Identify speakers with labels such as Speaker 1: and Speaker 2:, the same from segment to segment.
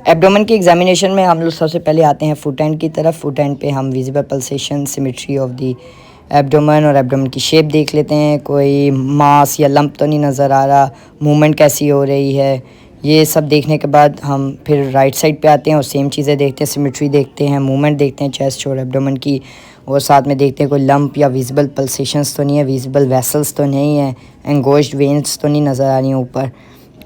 Speaker 1: Abdomen की examination में हम लोग सबसे पहले आते हैं फुट एंड की तरफ। फुट एंड पे हम visible pulsation, symmetry of the abdomen और एब्डोमेन की शेप देख लेते हैं। कोई मास या लंप तो नहीं नज़र आ रहा, मूवमेंट कैसी हो रही है, ये सब देखने के बाद हम फिर राइट साइड पे आते हैं और सेम चीज़ें देखते हैं। सिमेट्री देखते हैं, मूवमेंट देखते हैं चेस्ट और एब्डोमेन की, और साथ में देखते हैं कोई लंप या विजिबल पल्सेशंस तो नहीं है, विजिबल वेसल्स तो नहीं है, एंगोज्ड वेन्स तो नहीं नज़र आ रही हैं ऊपर,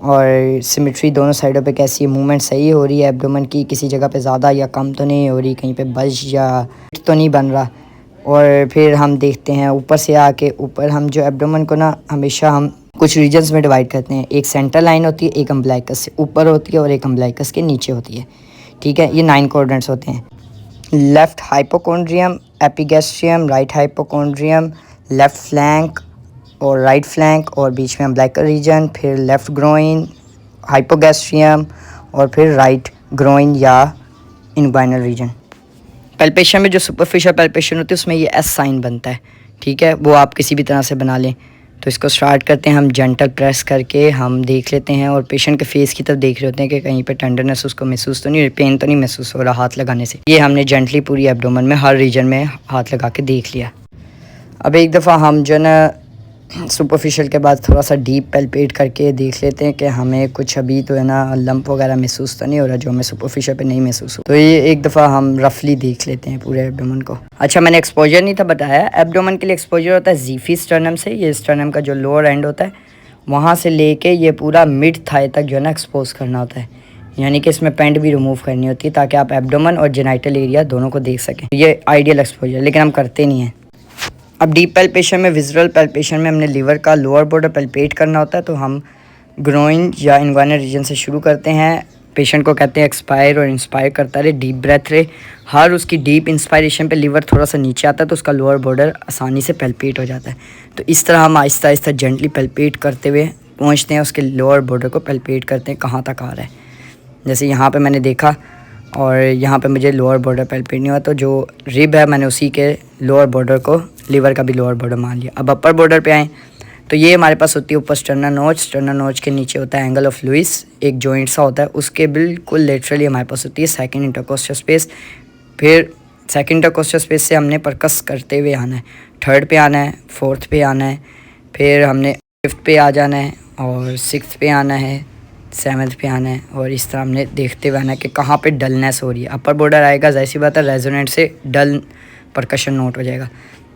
Speaker 1: और सिमेट्री दोनों साइडों पे कैसी है, मूवमेंट सही हो रही है एब्डोमेन की, किसी जगह पे ज़्यादा या कम तो नहीं हो रही, कहीं पे बल्ज या तो नहीं बन रहा। और फिर हम देखते हैं ऊपर से आके, ऊपर हम जो एब्डोमेन को ना हमेशा हम कुछ रीजन्स में डिवाइड करते हैं। एक सेंटर लाइन होती है, एक अम्बलाइकस से ऊपर होती है और एक अम्बलाइकस के नीचे होती है। ठीक है, ये 9 कोऑर्डिनेट्स होते हैं। Left hypochondrium, epigastrium, right hypochondrium, left flank और राइट फ्लैंक, और बीच में अम्बलाइकल रीजन, फिर लेफ़्ट ग्रोइन, हाइपोगैस्ट्रियम, और फिर राइट ग्रोइन या इनग्वाइनल रीजन। पैल्पेशन में जो सुपरफिशियल पैल्पेशन होती है उसमें ये एस साइन बनता है। ठीक है, वो आप किसी भी तरह से बना लें। तो इसको स्टार्ट करते हैं हम जेंटल प्रेस करके, हम देख लेते हैं और पेशेंट के फेस की तरफ देख रहे होते हैं कि कहीं पे टेंडरनेस उसको महसूस तो नहीं, पेन तो नहीं महसूस हो रहा हाथ लगाने से। ये हमने जेंटली पूरी एब्डोमेन में हर रीजन में हाथ लगा के देख लिया। अब एक दफ़ा हम जो ना सुपरफिशियल के बाद थोड़ा सा डीप पैल्पेट करके देख लेते हैं कि हमें कुछ अभी तो है ना लंप वगैरह महसूस तो नहीं हो रहा जो हमें सुपरफिशियल पे नहीं महसूस हो। तो ये एक दफ़ा हम रफली देख लेते हैं पूरे एब्डोमेन को। अच्छा, मैंने एक्सपोजर नहीं था बताया। एब्डोमेन के लिए एक्सपोजर होता है ज़ीफी स्टर्नम से, ये स्टर्नम का जो लोअर एंड होता है वहाँ से लेके ये पूरा मिड थाई तक जो है ना एक्सपोज करना होता है, यानी कि इसमें पैंट भी रिमूव करनी होती है ताकि आप एब्डोमेन और जेनाइटल एरिया दोनों को देख सकें। ये आइडियल एक्सपोजर, लेकिन हम करते नहीं हैं। अब डीप पैल्पेशन में, विजुअल पैल्पेशन में हमने लीवर का लोअर बॉर्डर पैल्पेट करना होता है, तो हम ग्रोइन या इन्वाइनल रीजन से शुरू करते हैं। पेशेंट को कहते हैं एक्सपायर और इंस्पायर करता रहे, डीप ब्रेथ रहे। हर उसकी डीप इंस्पायरेशन पे लीवर थोड़ा सा नीचे आता है तो उसका लोअर बॉर्डर आसानी से पैल्पेट हो जाता है। तो इस तरह हम आहिस्ता आहिस्ता जेंटली पैल्पेट करते हुए पहुँचते हैं उसके लोअर बॉर्डर को पैल्पेट करते हैं कहाँ तक आ रहा है। जैसे यहाँ पे मैंने देखा और यहाँ पे मुझे लोअर बॉर्डर पैल्पेट नहीं हुआ, तो जो रिब है मैंने उसी के लोअर बॉर्डर को लीवर का भी लोअर बॉर्डर मान लिया। अब अपर बॉर्डर पे आएँ तो ये हमारे पास होती है ऊपर स्टर्नल नोच, स्टर्नल नोच के नीचे होता है एंगल ऑफ लुइस, एक जॉइंट सा होता है, उसके बिल्कुल लेटरली हमारे पास होती है सेकंड इंटरकोस्टल स्पेस। फिर सेकंड इंटरकोस्टल स्पेस से हमने परकस करते हुए आना है, थर्ड पे आना है, फोर्थ पे आना है, फिर हमने फिफ्थ पे आ जाना है और सिक्स्थ पे आना है, सेवन्थ पे आना है, और इस तरह हमने देखते हुए आना है कि कहाँ पे डलनेस हो रही है। अपर बॉर्डर आएगा, जाहिर सी बात है रेजोनेंट से डल परकशन नोट हो जाएगा।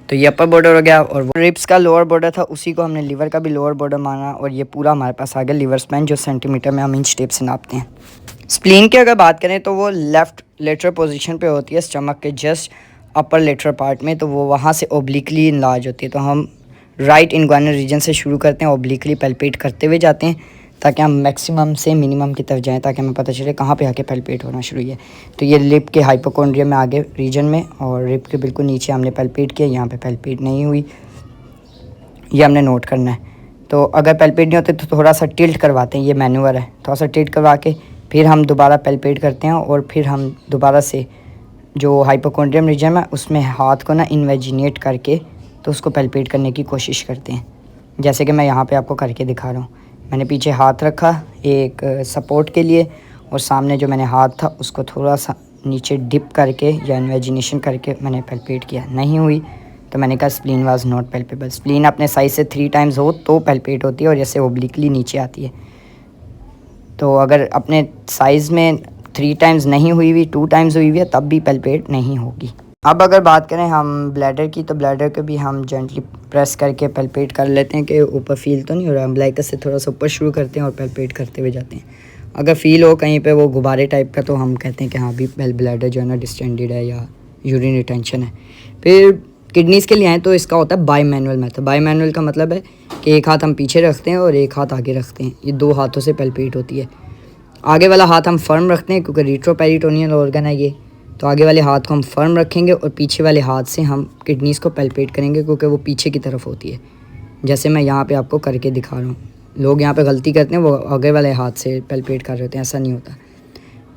Speaker 1: तो ये अपर बॉर्डर हो गया, और वो रिब्स का लोअर बॉर्डर था उसी को हमने लीवर का भी लोअर बॉर्डर माना, और ये पूरा हमारे पास आ गया लीवर स्पैन जो सेंटीमीटर में हम इंच टेप से नापते हैं। स्प्लीन की अगर बात करें तो वो लेफ़्ट लेटरल पोजीशन पे होती है स्टमक के जस्ट अपर लेटरल पार्ट में, तो वो वहाँ से ओब्लिकली इनलार्ज होती है। तो हम राइट इनग्वाइनल रीजन से शुरू करते हैं, ओब्लिकली पैल्पेट करते हुए जाते हैं ताकि हम मैक्सिमम से मिनिमम की तरफ जाएं, ताकि हमें पता चले कहाँ पे आके पैल्पेट होना शुरू है। तो ये लिप के हाइपोकोंड्रियम में आगे रीजन में, और रिप के बिल्कुल नीचे हमने पैल्पेट किया, यहाँ पे पैल्पेट नहीं हुई, ये हमने नोट करना है। तो अगर पैल्पेट नहीं होते तो थोड़ा सा टिल्ट करवाते हैं, ये मैन्यूअर है, थोड़ा सा टिल्ट करवा के फिर हम दोबारा पैल्पेट करते हैं, और फिर हम दोबारा से जो हाइपोकोंड्रियम रीजन है उसमें हाथ को ना इन्वेजिनेट करके तो उसको पैल्पेट करने की कोशिश करते हैं, जैसे कि मैं यहाँ पे आपको करके दिखा रहा हूँ। मैंने पीछे हाथ रखा एक सपोर्ट के लिए, और सामने जो मैंने हाथ था उसको थोड़ा सा नीचे डिप करके या इन्वेजिनेशन करके मैंने पैल्पेट किया, नहीं हुई तो मैंने कहा spleen was not palpable. Spleen अपने साइज से 3 टाइम्स हो तो पैल्पेट होती है, और जैसे ओब्लिकली नीचे आती है। तो अगर अपने साइज़ में 3 टाइम्स नहीं हुई हुई, 2 टाइम्स हुई हुई है, तब भी पैल्पेट नहीं होगी। अब अगर बात करें हम ब्लैडर की, तो ब्लैडर को भी हम जेंटली प्रेस करके पैल्पेट कर लेते हैं कि ऊपर फील तो नहीं हो रहा। अम्बलाइकस से थोड़ा सा ऊपर शुरू करते हैं और पैल्पेट करते हुए जाते हैं। अगर फील हो कहीं पे वो गुब्बारे टाइप का, तो हम कहते हैं कि हाँ अभी ब्लैडर जो है ना डिस्टेंडेड है या यूरिन रिटेंशन है। फिर किडनीज़ के लिए आए तो इसका होता है by manual method. By manual का मतलब है कि एक हाथ हम पीछे रखते हैं और एक हाथ आगे रखते हैं, ये 2 हाथों से पैल्पेट होती है। आगे वाला हाथ हम फर्म रखते हैं क्योंकि रिट्रोपेरिटोनियल ऑर्गन है ये, तो आगे वाले हाथ को हम फर्म रखेंगे और पीछे वाले हाथ से हम किडनीज़ को पैल्पेट करेंगे क्योंकि वो पीछे की तरफ होती है, जैसे मैं यहाँ पे आपको करके दिखा रहा हूँ। लोग यहाँ पे गलती करते हैं, वो आगे वाले हाथ से पैल्पेट कर रहे होते हैं, ऐसा नहीं होता।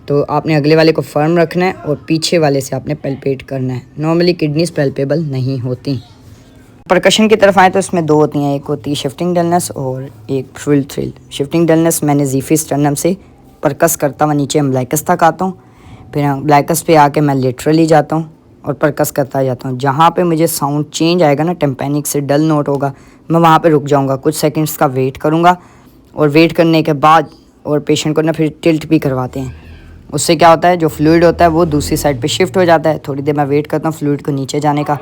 Speaker 1: तो आपने अगले वाले को फर्म रखना है और पीछे वाले से आपने पैल्पेट करना है। नॉर्मली किडनीज़ पैल्पेबल नहीं होती। परकशन की तरफ आए तो इसमें 2 होती हैं, एक होती है शिफ्टिंग डलनेस और एक फ्रिल थ्रिल। शिफ्टिंग डलनेस मैंने ज़ीफी स्टर्नम से परकस करता हुआ नीचे अम्बिलिकस तक आता हूँ। फिर अम्बिलिकस पे आके मैं लेटरली जाता हूँ और परकस करता जाता हूँ। जहाँ पे मुझे साउंड चेंज आएगा ना, टिम्पैनिक से डल नोट होगा, मैं वहाँ पे रुक जाऊँगा, कुछ सेकंड्स का वेट करूँगा। और वेट करने के बाद और पेशेंट को ना फिर टिल्ट भी करवाते हैं। उससे क्या होता है, जो फ्लूइड होता है वो दूसरी साइड पे शिफ्ट हो जाता है। थोड़ी देर मैं वेट करता हूँ फ्लूइड को नीचे जाने का।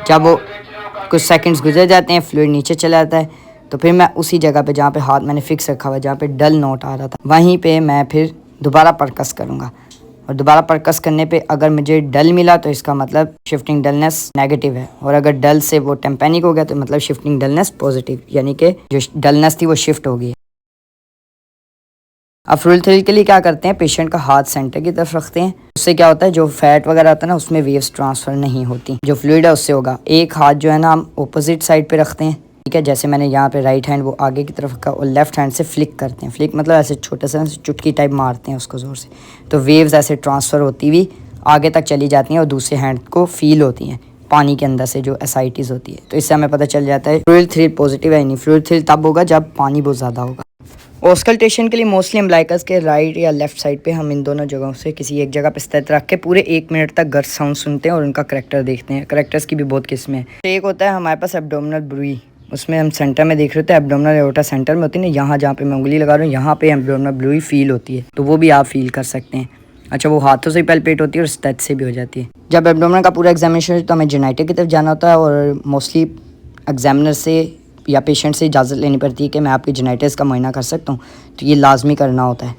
Speaker 1: जब वो कुछ सेकंड्स गुजर जाते हैं, फ्लूइड नीचे चला जाता है, तो फिर मैं उसी जगह पे जहाँ पे हाथ मैंने फिक्स रखा हुआ है, जहाँ पे डल नोट आ रहा था, वहीं पे मैं फिर दोबारा परकस करूँगा। और दोबारा परकस करने पे अगर मुझे डल मिला तो इसका मतलब शिफ्टिंग डलनेस नेगेटिव है, और अगर डल से वो टेम्पैनिक हो गया तो मतलब शिफ्टिंग डलनेस पॉजिटिव, यानी कि जो डलनेस थी वो शिफ्ट हो गई। अब फ्लूइड थ्रिल के लिए क्या करते हैं, पेशेंट का हाथ सेंटर की तरफ रखते हैं। उससे क्या होता है, जो फैट वगैरह आता है ना उसमें वेव्स ट्रांसफ़र नहीं होती, जो फ्लूइड है उससे होगा। एक हाथ जो है ना हम ऑपोजिट साइड पे रखते हैं, ठीक है। जैसे मैंने यहाँ पे राइट हैंड वो आगे की तरफ रखा और लेफ्ट हैंड से फ्लिक करते हैं। फ्लिक मतलब ऐसे छोटे से चुटकी टाइप मारते हैं उसको ज़ोर से, तो वेव्स ऐसे ट्रांसफ़र होती हुई आगे तक चली जाती हैं और दूसरे हैंड को फील होती हैं पानी के अंदर से जो एसाइटीज़ होती है। तो इससे हमें पता चल जाता है फ्लूइड थ्रिल पॉजिटिव है नहीं। फ्लूइड थ्रिल तब होगा जब पानी बहुत ज़्यादा होगा। ऑस्कल्टेशन के लिए मोस्टली अम्बिलिकस के राइट या लेफ्ट साइड पे हम इन दोनों जगहों से किसी एक जगह पे स्थित रख के पूरे 1 मिनट तक गर्ज साउंड सुनते हैं और उनका करैक्टर देखते हैं। करैक्टर्स की भी बहुत किस्में हैं। एक होता है हमारे पास एब्डोमिनल ब्रूई, उसमें हम सेंटर में देख रहे होते हैं, एब्डोमिनल एओर्टा सेंटर में होती है ना, यहाँ जहाँ पे मैं उंगली लगा रहा हूँ यहाँ पे एब्डोमिनल ब्रूई फील होती है, तो वो भी आप फील कर सकते हैं। अच्छा, वो हाथों से ही पैल्पेट होती है और स्टेच से भी हो जाती है। जब एब्डोमिनल का पूरा एग्जामिनेशन हो तो हमें जेनाइटर की तरफ जाना होता है और मोस्टली एग्जामिनर से या पेशेंट से इजाज़त लेनी पड़ती है कि मैं आपकी जेनाइटिस का मुआयना कर सकता हूँ, तो ये लाजमी करना होता है।